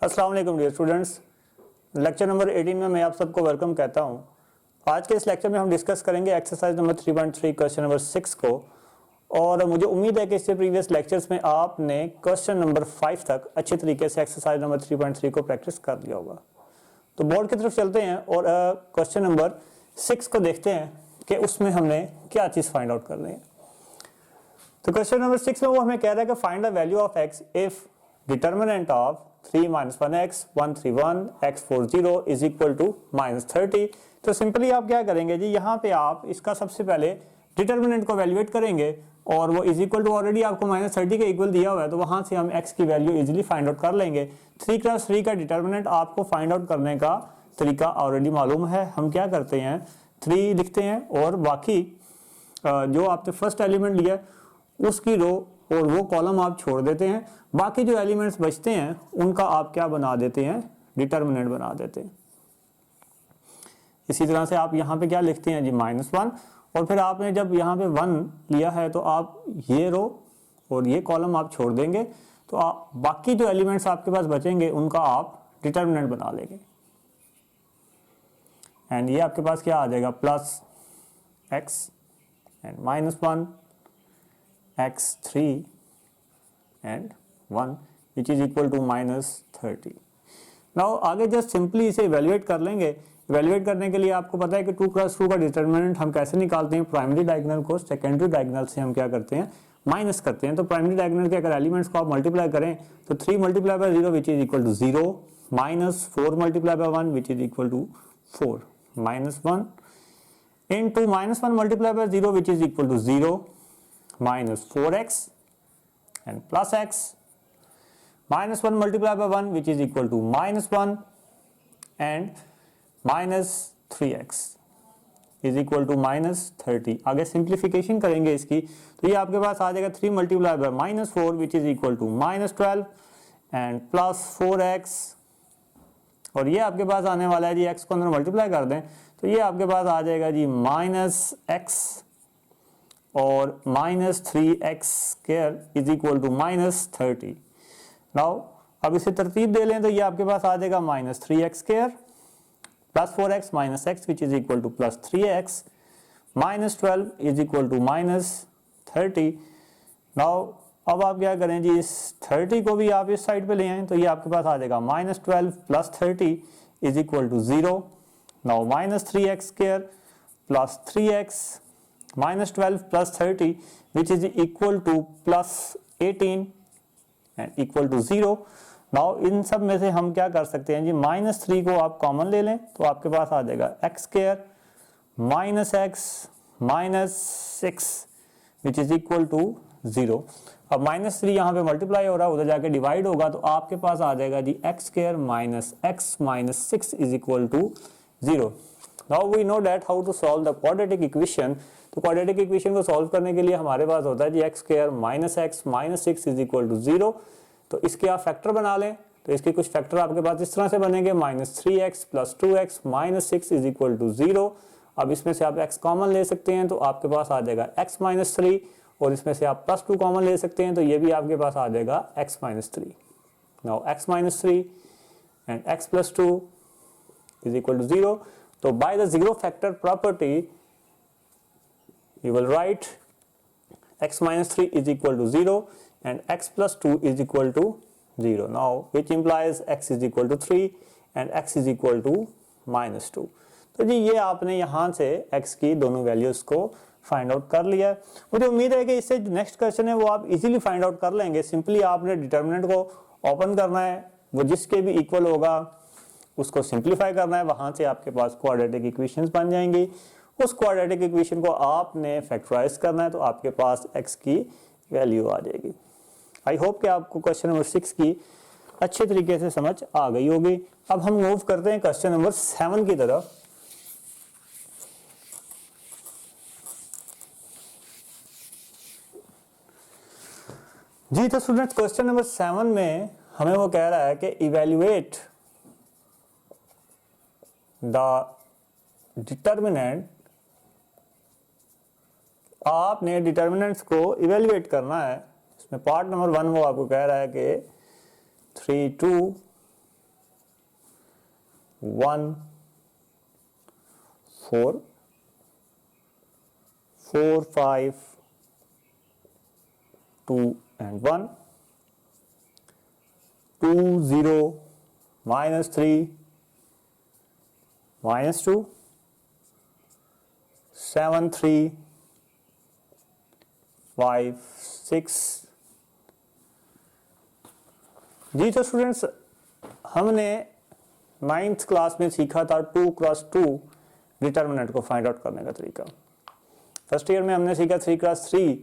अस्सलाम वालेकुम dear students, lecture number 18 में मैं आप सबको वेलकम कहता हूं। आज के इस लेक्चर में हम डिस्कस करेंगे एक्सरसाइज नंबर 3.3 क्वेश्चन नंबर 6 को। और मुझे उम्मीद है कि इससे प्रीवियस लेक्चर्स में आपने क्वेश्चन नंबर 5 तक अच्छे तरीके से एक्सरसाइज नंबर 3.3 को प्रैक्टिस कर लिया होगा। तो बोर्ड की तरफ चलते हैं और क्वेश्चन नंबर 6 को देखते हैं कि उसमें हमने क्या चीज़ फाइंड आउट करनी है। तो क्वेश्चन नंबर 6 में वो हमें कह रहा है कि find the value of x if determinant of 3 minus 1x 131 x 40 is equal to -30। तो सिंपली आप क्या करेंगे जी, यहाँ पे आप इसका सबसे पहले डिटर्मिनेंट को वैल्यूएट करेंगे और वो इज इक्वल टू ऑलरेडी आपको -30 के इक्वल दिया हुआ है, तो वहाँ से हम x की वैल्यू इजीली फाइंड आउट कर लेंगे। 3 × 3 का डिटर्मिनेंट आपको फाइंड आउट करने का तरीका ऑलरेडी मालूम है। हम क्या करते हैं, 3 लिखते हैं और बाकी जो आपने फर्स्ट एलिमेंट लिया उसकी रो और वो कॉलम आप छोड़ देते हैं। बाकी जो एलिमेंट्स बचते हैं उनका आप क्या बना देते हैं, डिटर्मिनेंट बना देते हैं। इसी तरह से आप यहाँ पे क्या लिखते हैं जी, -1, और फिर आपने जब यहाँ पे 1 लिया है तो आप ये रो और ये कॉलम आप छोड़ देंगे, तो आप बाकी जो एलिमेंट्स आपके पास बचेंगे उनका आप डिटर्मिनेंट बना लेंगे। एंड ये आपके पास क्या आ जाएगा, +x and -1 x3 and 1 which is equal to -30। Now आगे जस्ट सिंपली इसे इवेल्युएट कर लेंगे। इवेल्युएट करने के लिए आपको पता है कि 2 × 2 का डिटर्मिनेंट हम कैसे निकालते हैं, प्राइमरी डायगोनल को सेकेंडरी डायगोनल से हम क्या करते हैं, माइनस करते हैं। तो प्राइमरी डायगोनल के अगर एलिमेंट्स को आप मल्टीप्लाई करें तो 3 × 0 which is equal to 0, -4 × 1 which is equal to 4, -1 into -1 × 0 which is equal to 0, -4x and +x, -1 × 1 which is equal to -1 and -3x is equal to -30। आगे सिंप्लीफिकेशन करेंगे इसकी, तो ये आपके पास आ जाएगा 3 × -4 which is equal to -12 and +4x, और ये आपके पास आने वाला है जी, x को अंदर मल्टीप्लाई कर दें तो ये आपके पास आ जाएगा जी -x और -3x² is equal to -30। Now अब इसे तरतीब दे लें तो ये आपके पास आ जाएगा -3x² +4x -x which is equal to +3x -12 is equal to -30। Now अब आप क्या करें जी, इस 30 को भी आप इस साइड पे ले आए तो ये आपके पास आ जाएगा -12 + 30 is equal to 0। Now -3x² +3x -12 + 30 which is equal to +18 and equal to 0। Now in सब में से हम क्या कर सकते हैं जी, -3 को आप कॉमन ले लें तो आपके पास आ जाएगा x² -x -6 which is equal to 0। अब -3 यहाँ पे मल्टीप्लाई हो रहा है, उधर जाके डिवाइड होगा तो आपके पास आ जाएगा जी x² -x -6 is equal to 0। Now we know that how to solve the quadratic equation। तो क्वाड्रेटिक इक्वेशन को सॉल्व करने के लिए हमारे पास होता है जी x² -x -6 is equal to 0। तो इसके आप फैक्टर बना लें, तो इसके कुछ फैक्टर आपके पास इस तरह से बनेंगे, -3x + 2x -6 is equal to 0। अब इसमें से आप x कॉमन ले सकते हैं तो आपके पास आ जाएगा x -3, और इसमें से आप +2 कॉमन ले सकते हैं तो ये भी आपके पास आ जाएगा x -3। Now x -3 and x + 2 is equal to 0। तो by the zero factor property you will write x -3 is equal to 0 and x + 2 is equal to 0। Now which implies x is equal to 3 and x is equal to -2। तो जी ये आपने यहाँ से x की दोनों values को find out कर लिया है। मुझे उम्मीद है कि इससे नेक्स्ट क्वेश्चन है वो आप इजीली फाइंड आउट कर लेंगे। सिंपली आपने डिटर्मिनेंट को ओपन करना है, वो जिसके भी इक्वल होगा उसको सिंप्लीफाई करना है, वहां से आपके पास क्वाड्रेटिक इक्वेशंस बन जाएंगी। उस क्वाड्रेटिक इक्वेशन को आपने फैक्टराइज करना है तो आपके पास x की वैल्यू आ जाएगी। आई होप कि आपको क्वेश्चन नंबर 6 की अच्छे तरीके से समझ आ गई होगी। अब हम मूव करते हैं क्वेश्चन नंबर 7 की तरफ। जी तो स्टूडेंट्स, क्वेश्चन नंबर 7 में हमें वो कह रहा है कि इवेल्युएट द डिटर्मिनेंट, आपने डिटर्मिनेंट्स को इवेल्युएट करना है। इसमें पार्ट नंबर 1 वो आपको कह रहा है कि 3 2 1 4 4 5 2 and 1 2 0 minus 3 minus 2 7 3 5 6। जी तो स्टूडेंट्स, हमने 9th क्लास में सीखा था 2x2 डिटर्मिनेंट को फाइंड आउट करने का तरीका। फर्स्ट ईयर में हमने सीखा 3x3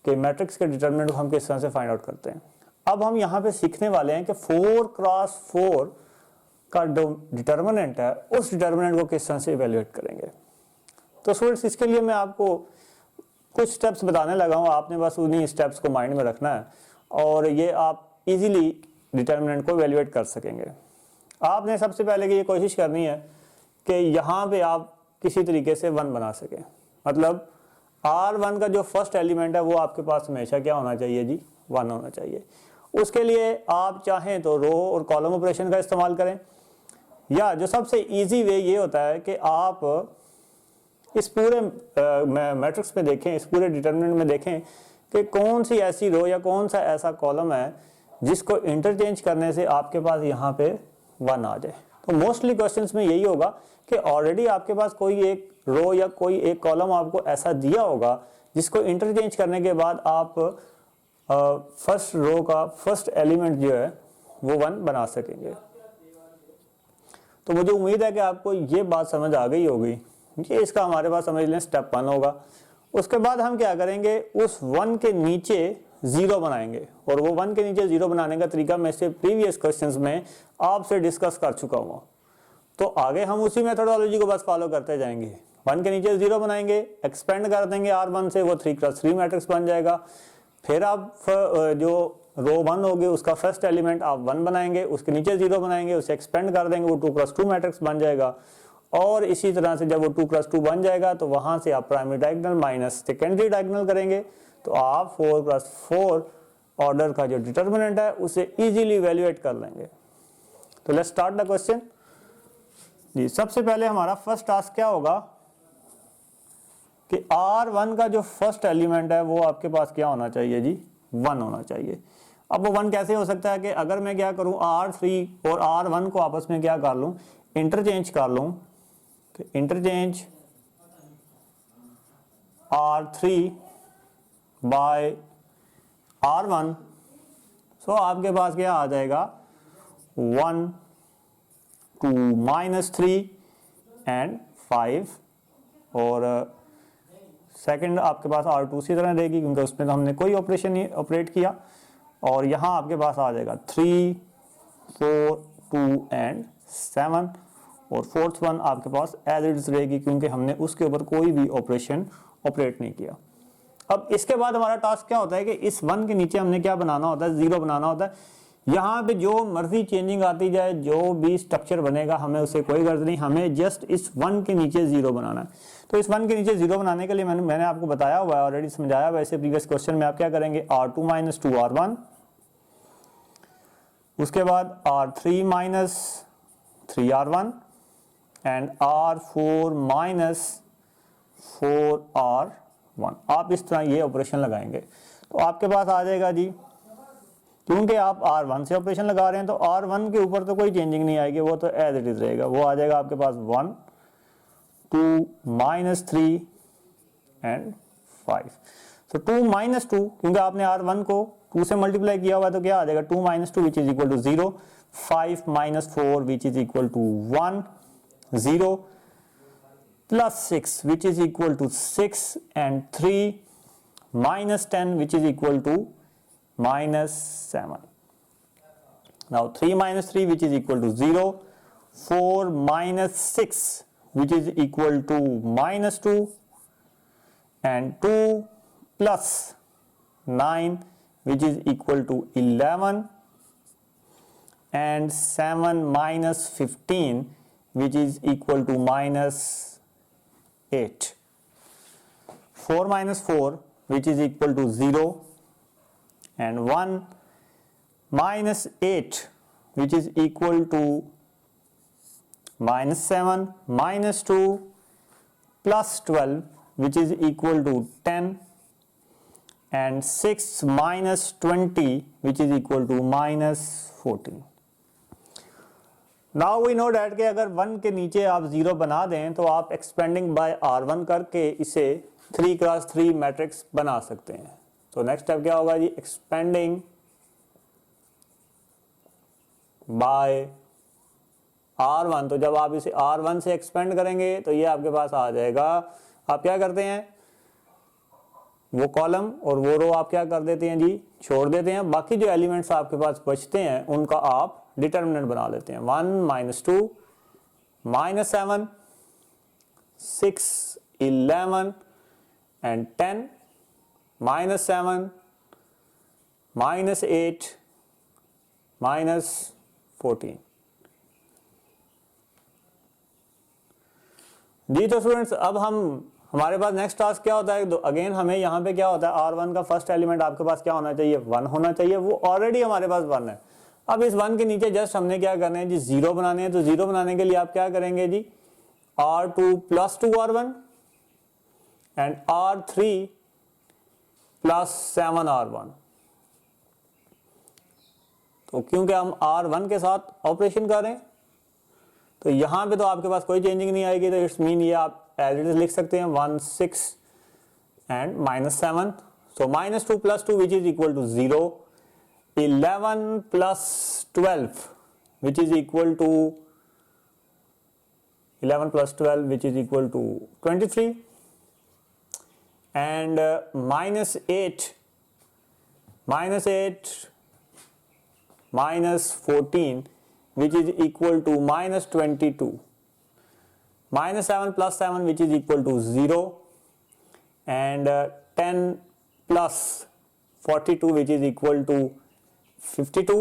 के मैट्रिक्स के डिटर्मिनेंट को हम किस तरह से फाइंड आउट करते हैं। अब हम यहाँ पे सीखने वाले हैं कि 4x4 का जो डिटर्मिनेंट है उस डिटर्मिनेंट को किस तरह से इवेल्युएट करेंगे। तो स्टूडेंट्स, इसके लिए मैं आपको कुछ स्टेप्स बताने लगा हूँ, आपने बस उन्हीं स्टेप्स को माइंड में रखना है और ये आप इजीली डिटर्मिनेंट को इवेल्युएट कर सकेंगे। आपने सबसे पहले की ये कोशिश करनी है कि यहाँ पे आप किसी तरीके से 1 बना सकें, मतलब R1 का जो फर्स्ट एलिमेंट है वो आपके पास हमेशा क्या होना चाहिए जी, 1 होना चाहिए। उसके लिए आप चाहें तो रो और कॉलम ऑपरेशन का इस्तेमाल करें, या जो सबसे इजी वे ये होता है कि आप इस पूरे मैट्रिक्स में देखें, इस पूरे डिटर्मिनेंट में देखें कि कौन सी ऐसी रो या कौन सा ऐसा कॉलम है जिसको इंटरचेंज करने से आपके पास यहाँ पे 1 आ जाए। तो मोस्टली क्वेश्चंस में यही होगा कि ऑलरेडी आपके पास कोई एक रो या कोई एक कॉलम आपको ऐसा दिया होगा जिसको इंटरचेंज करने के बाद आप फर्स्ट रो का फर्स्ट एलिमेंट जो है वो 1 बना सकेंगे। तो मुझे उम्मीद है कि आपको ये बात समझ आ गई होगी। ये इसका हमारे पास समझ लें स्टेप 1 होगा। उसके बाद हम क्या करेंगे, उस 1 के नीचे 0 बनाएंगे, और वो 1 के नीचे 0 बनाने का तरीका मैं इससे प्रीवियस क्वेश्चंस में आपसे डिस्कस कर चुका हूँ। तो आगे हम उसी मेथोडोलॉजी को बस फॉलो करते जाएंगे। 1 के नीचे 0 बनाएंगे, एक्सपेंड कर देंगे R1 से, वो 3x3 मैट्रिक्स बन जाएगा। फिर आप जो रो 1 होगी उसका फर्स्ट एलिमेंट आप 1 बनाएंगे, उसके नीचे 0 बनाएंगे, उसे एक्सपेंड कर देंगे, वो 2x2 मैट्रिक्स बन जाएगा। और इसी तरह से जब वो 2x2 बन जाएगा तो वहां से आप primary diagonal minus secondary diagonal करेंगे, तो आप 4x4 ऑर्डर का जो डिटर्मिनेंट है उसे इजीली इवैल्यूएट कर लेंगे। तो लेट्स स्टार्ट द क्वेश्चन जी। सबसे पहले हमारा फर्स्ट टास्क क्या होगा कि R1 का जो फर्स्ट एलिमेंट है वो आपके पास क्या होना चाहिए जी, 1 होना चाहिए। अब वो 1 कैसे हो सकता है कि अगर मैं क्या करूं, R3 और R1 को आपस में क्या कर लूं, इंटरचेंज कर लूं, कि इंटरचेंज R3 बाय R1, सो आपके पास क्या आ जाएगा 1 2 -3 एंड 5, और सेकंड आपके पास R2 इसी तरह रहेगी क्योंकि उसमें तो हमने कोई ऑपरेशन नहीं ऑपरेट किया, और यहाँ आपके पास आ जाएगा 3 4 2 एंड 7, और फोर्थ वन आपके पास एज इट इज रहेगी क्योंकि हमने उसके ऊपर कोई भी ऑपरेशन ऑपरेट नहीं किया। अब इसके बाद हमारा टास्क क्या होता है कि इस 1 के नीचे हमने क्या बनाना होता है, 0 बनाना होता है। यहाँ पे जो मर्जी चेंजिंग आती जाए, जो भी स्ट्रक्चर बनेगा हमें उससे कोई गर्ज नहीं, हमें जस्ट इस 1 के नीचे 0 बनाना है। तो इस 1 के नीचे 0 बनाने के लिए मैंने आपको बताया हुआ है, ऑलरेडी समझाया हुआ है इसे प्रीवियस क्वेश्चन में। आप क्या करेंगे, R2 - 2 R1, उसके बाद R3 - 3 R1 and R4 - 4 R1। आप इस तरह ये ऑपरेशन लगाएंगे तो आपके पास आ जाएगा जी, क्योंकि आप R1 से ऑपरेशन लगा रहे हैं तो R1 के ऊपर तो कोई चेंजिंग नहीं आएगी, वो तो एज इट इज रहेगा। वो आ जाएगा आपके पास 1 2 -3 एंड 5। तो 2 - 2 क्योंकि आपने R1 को 2 से मल्टीप्लाई किया हुआ है तो क्या आ जाएगा 2 - 2 which is equal to 0, 5 - 4 which is equal to 1, 0 plus 6 which is equal to 6 and 3 minus 10 which is equal to -7. Now 3 minus 3 which is equal to 0, 4 minus 6 which is equal to -2, and 2 plus 9 which is equal to 11, and 7 minus 15 which is equal to -8. 4 minus 4 which is equal to 0, and 1 minus 8 which is equal to -7 -2 +12 which is equal to 10 and 6 -20 which is equal to -14. Now we know that कि अगर 1 के नीचे आप 0 बना दें तो आप expanding bye R1 करके इसे 3x3 मैट्रिक्स बना सकते हैं। तो नेक्स्ट स्टेप क्या होगा जी, एक्सपेंडिंग बाय R1। तो जब आप इसे R1 से एक्सपेंड करेंगे तो ये आपके पास आ जाएगा। आप क्या करते हैं, वो कॉलम और वो रो आप क्या कर देते हैं जी, छोड़ देते हैं। बाकी जो एलिमेंट्स आपके पास बचते हैं उनका आप डिटर्मिनेंट बना लेते हैं। 1 -2 -7 6 11 and 10 -7 -8 -14। जी तो स्टूडेंट्स अब हमारे पास नेक्स्ट टास्क क्या होता है, अगेन हमें यहाँ पे क्या होता है, R1 का फर्स्ट एलिमेंट आपके पास क्या होना चाहिए, 1 होना चाहिए। वो ऑलरेडी हमारे पास 1 है। अब इस 1 के नीचे जस्ट हमने क्या करना है जी, 0 बनाने हैं। तो 0 बनाने के लिए आप क्या करेंगे जी, R2 + 2R1 and R3 + 7R1। तो क्योंकि हम R1 के साथ ऑपरेशन कर रहे हैं तो यहां पे तो आपके पास कोई चेंजिंग नहीं आएगी। तो इट्स मीन ये आप एज इट इज लिख सकते हैं 1 6 and -7। So -2 + 2 which is equal to 0, 11 + 12 which is equal to 11 + 12 which is equal to 23 and -8 -14 which is equal to -22, -7 + 7 which is equal to 0 and 10 + 42 which is equal to 52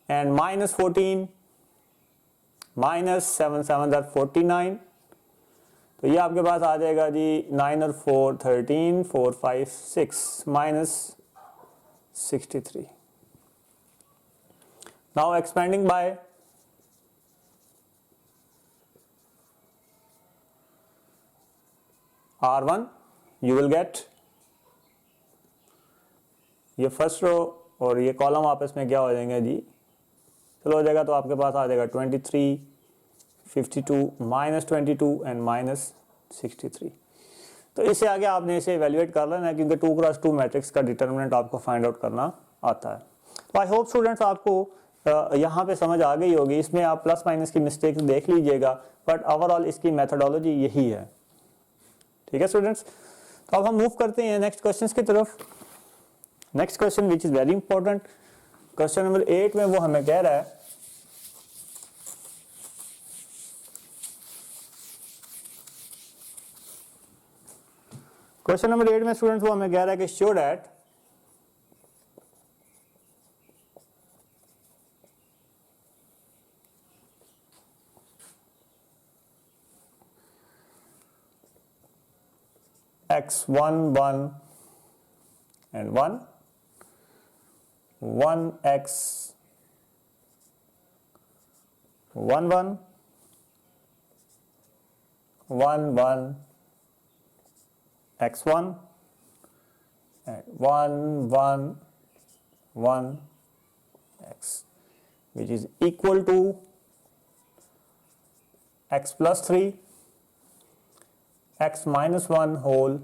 and -14 -7 7 are 49। तो ये आपके पास आ जाएगा जी 9 और 4 13 4 5 6 -63। Now expanding by R1 you will get ये first row और ये कॉलम आपस में क्या हो जाएंगे जी, चलो हो जाएगा। तो आपके पास आ जाएगा 23 52 -22 एंड -63। तो इससे आगे आपने इसे इवेल्युएट कर लेना है क्योंकि 2x2 मैट्रिक्स का डिटर्मिनेंट आपको फाइंड आउट करना आता है। तो आई होप स्टूडेंट्स आपको यहाँ पे समझ आ गई होगी। इसमें आप प्लस माइनस की मिस्टेक्स देख लीजिएगा बट ओवरऑल इसकी मेथोडोलॉजी यही है। ठीक है स्टूडेंट्स, तो अब हम मूव करते हैं नेक्स्ट क्वेश्चंस की तरफ। Next question which is very important, question number 8 में वो हमें कह रहा है क्वेश्चन नंबर 8 में स्टूडेंट्स वो हमें कह रहा है कि show that x1 1 and 1 1x 1 1 1 1 x1 and 1 1 1 x which is equal to x plus 3 x minus 1 whole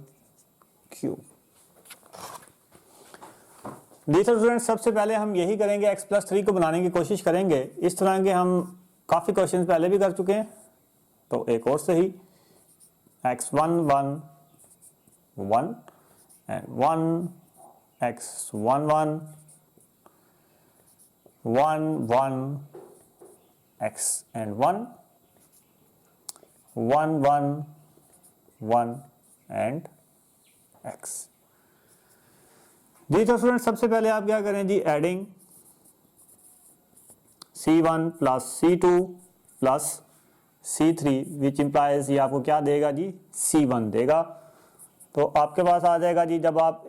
cube। देखिए स्टूडेंट सबसे पहले हम यही करेंगे, x plus 3 को बनाने की कोशिश करेंगे। इस तरह के हम काफ़ी क्वेश्चंस पहले भी कर चुके हैं तो एक और सही x1 1 1 and 1 x 1 1 1 1 x and 1 1 1 1 and x। जी तो स्टूडेंट सबसे पहले आप क्या करें जी, adding c1 plus c2 plus c3 which implies ये आपको क्या देगा जी, c1 देगा। तो आपके पास आ जाएगा जी, जब आप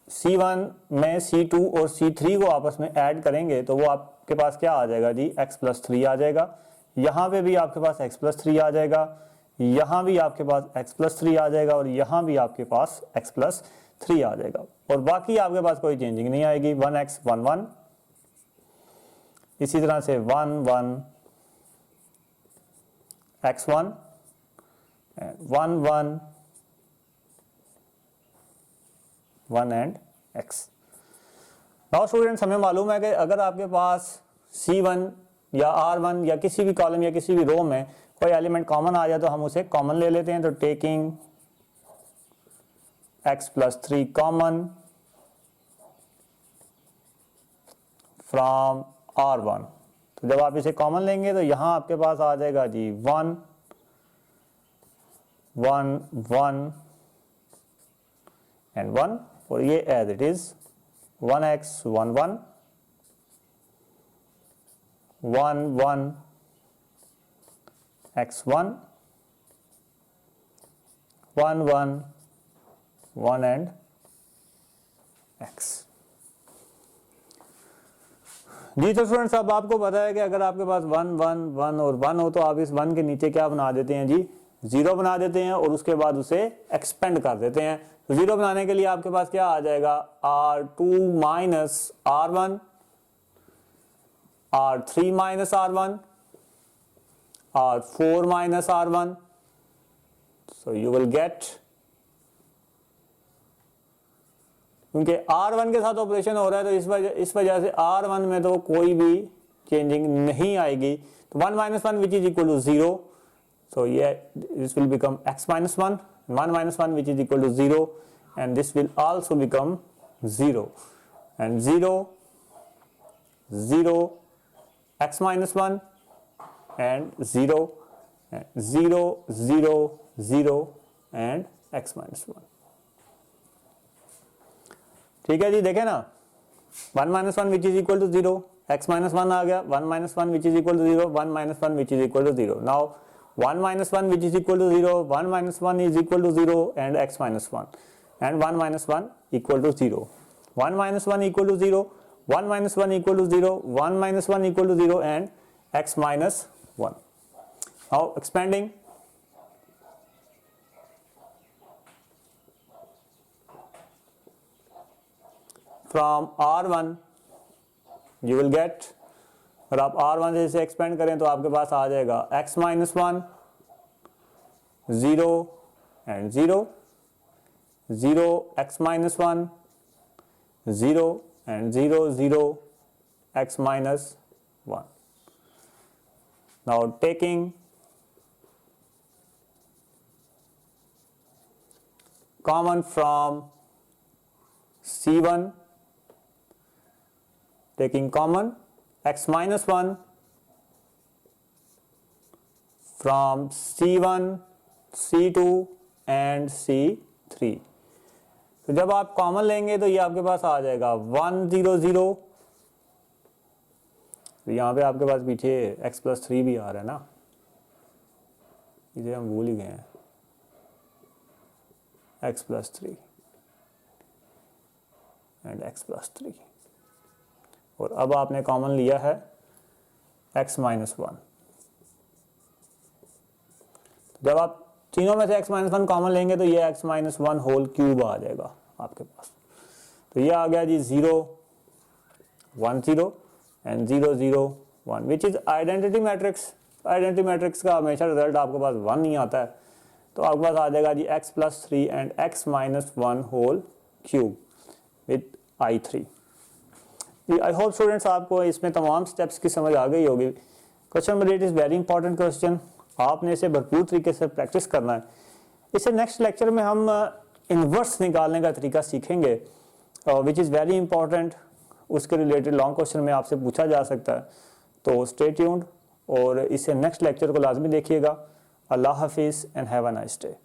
c1 में c2 और c3 को आपस में ऐड करेंगे तो वो आपके पास क्या आ जाएगा जी, x प्लस 3 आ जाएगा। यहाँ पे भी आपके पास x प्लस 3 आ जाएगा, यहाँ भी आपके पास x प्लस 3 आ जाएगा और यहाँ भी आपके पास x प्लस 3 आ जाएगा और बाकी आपके पास कोई चेंजिंग नहीं आएगी। 1x 1 1, इसी तरह से 1 1 x1 1 1 1 and x। Now students, हमें मालूम है कि अगर आपके पास C1 या R1 या किसी भी कॉलम या किसी भी रो में कोई एलिमेंट कॉमन आ जाए तो हम उसे कॉमन ले लेते हैं। तो taking x plus 3 common from R1, तो जब आप इसे कॉमन लेंगे तो यहां आपके पास आ जाएगा जी 1 1 1 एंड 1 और ये as it is 1x 1 1 1 1 x1 1 1 1 and x। जी तो स्टूडेंट्स, अब आपको पता है कि अगर आपके पास 1 1 1 और 1 हो तो आप इस 1 के नीचे क्या बना देते हैं जी, 0 बना देते हैं और उसके बाद उसे एक्सपेंड कर देते हैं। तो 0 बनाने के लिए आपके पास क्या आ जाएगा, R2 minus R1 R3 minus R1 R4 minus R1, so you will get, क्योंकि R1 के साथ ऑपरेशन हो रहा है तो इस वजह से R1 में तो कोई भी चेंजिंग नहीं आएगी। तो 1 minus 1 which is equal to 0, so yeah, this will become x minus 1, 1 minus 1 which is equal to 0 and this will also become 0 and 0 0 x minus 1 and 0 0 0 0 and x minus 1। ठीक है जी, देखें ना, 1 minus 1 which is equal to 0, x minus 1 आ गया, 1 minus 1 which is equal to 0, 1 minus 1 which is equal to 0। Now 1 minus 1 which is equal to 0, 1 minus 1 is equal to 0 and x minus 1 and 1 minus 1 equal to 0, 1 minus 1 equal to 0, 1 minus 1 equal to 0, 1 minus 1 equal to 0 and x minus 1। Now expanding, from R1 you will get, और आप R1 से इसे expand करें तो आपके पास आ जाएगा x minus 1 0 and 0 0 x minus 1 0 and 0 0 x minus 1। Now taking common from C1, taking common x minus 1 from C1, C2 and C3। तो जब आप कॉमन लेंगे तो ये आपके पास आ जाएगा 1 0 0, तो यहाँ पे आपके पास पीछे x प्लस 3 भी आ रहा है ना, इसे हम भूल ही गए हैं, x plus 3 and x plus 3 और अब आपने कॉमन लिया है x माइनस 1। जब आप तीनों में से x माइनस 1 कॉमन लेंगे तो ये x माइनस 1 होल क्यूब आ जाएगा आपके पास। तो ये आ गया जी 0 1 0 and 0 0 1 which is identity matrix. Identity matrix का हमेशा रिजल्ट आपके पास 1 नहीं आता है, तो आपके पास आ जाएगा जी x plus 3 and x minus 1 whole cube with I3। I hope students आपको इसमें तमाम स्टेप्स की समझ आ गई होगी। Question number 8 is very important question, आपने इसे भरपूर तरीके से प्रैक्टिस करना है। इसे नेक्स्ट लेक्चर में हम इन्वर्स निकालने का तरीका सीखेंगे विच इज़ वेरी इंपॉर्टेंट, उसके रिलेटेड लॉन्ग क्वेश्चन में आपसे पूछा जा सकता है। तो स्टे ट्यून्ड और इसे नेक्स्ट लेक्चर को लाजमी देखिएगा। अल्लाह हाफिज़ and have a nice day.